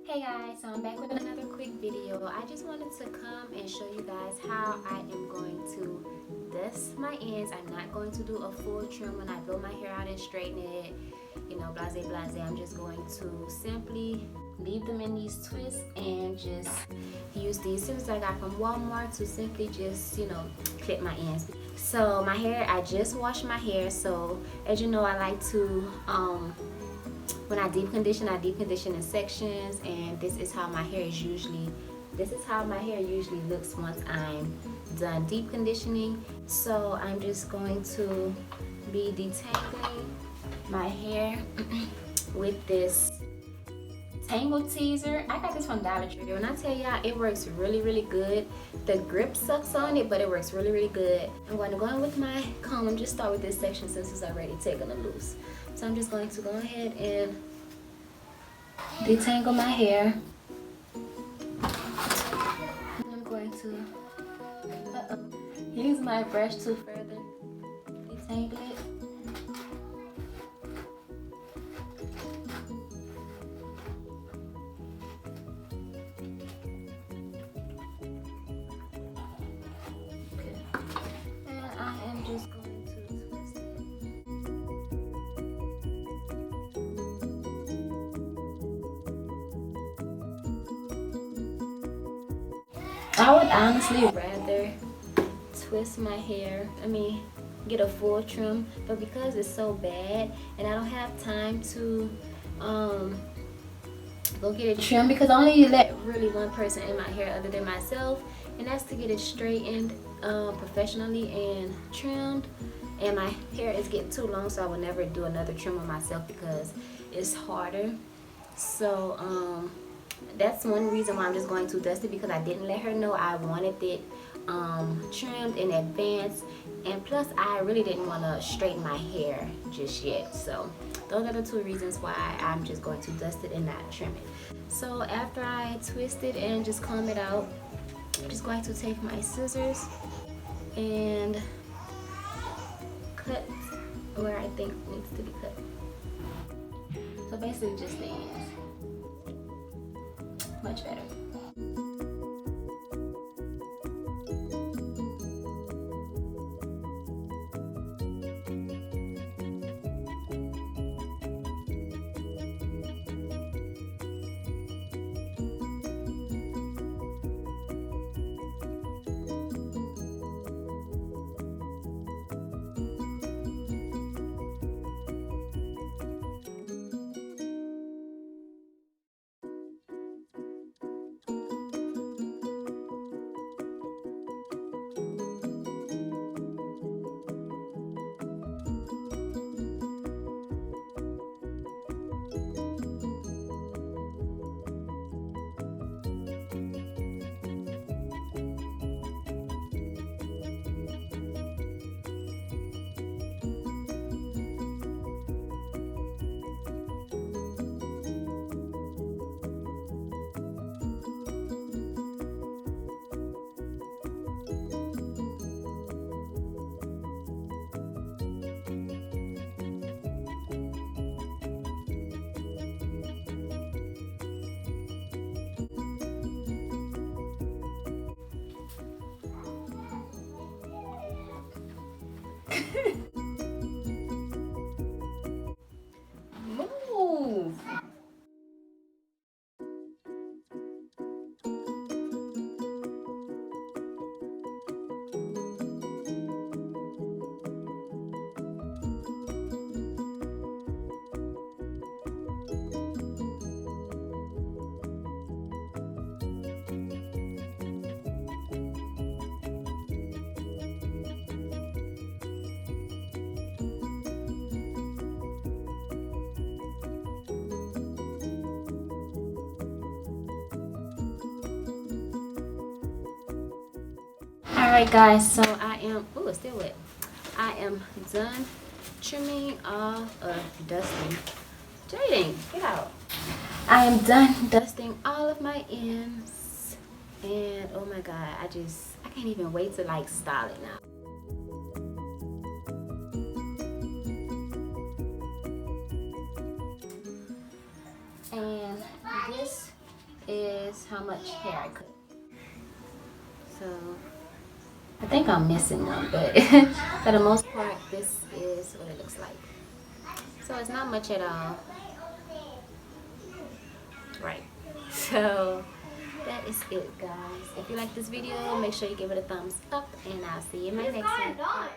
Hey guys, so I'm back with another quick video. I just wanted to come and show you guys how I am going to dust my ends. I'm not going to do a full trim when I blow my hair out and straighten it, you know, blase blase. I'm just going to simply leave them in these twists and just use these scissors I got from Walmart to simply just, you know, clip my ends. So my hair, I just washed my hair, so as you know, I like to when I deep condition in sections, and this is how my hair usually looks once I'm done deep conditioning. So I'm just going to be detangling my hair with this tangle teaser. I got this from Dollar Tree. When I tell y'all, it works really good. The grip sucks on it, but it works really good. I'm going to go in with my comb and just start with this section since it's already taken a loose. So I'm just going to go ahead and detangle my hair. I'm going to use my brush to further detangle it. Okay. And I am just going to twist it. I would honestly rather twist my hair, get a full trim, but because it's so bad and I don't have time to go get it trimmed, because I only let really one person in my hair other than myself, and that's to get it straightened professionally and trimmed. And my hair is getting too long, so I will never do another trim on myself because it's harder. So that's one reason why I'm just going to dust it, because I didn't let her know I wanted it trimmed in advance, and plus I really didn't want to straighten my hair just yet. So those are the two reasons why I'm just going to dust it and not trim it. So after I twist it and just comb it out, I'm just going to take my scissors and cut where I think needs to be cut. So basically just the ends. Much better. Move. Alright guys, so it's still wet. I am done trimming off dusting. Jaden, get out. I am done dusting all of my ends, and oh my god, I can't even wait to like style it now. And this is how much hair I cut. So I think I'm missing one, but for the most part, this is what it looks like. So it's not much at all. Right. So that is it, guys. If you like this video, make sure you give it a thumbs up, and I'll see you in my next one.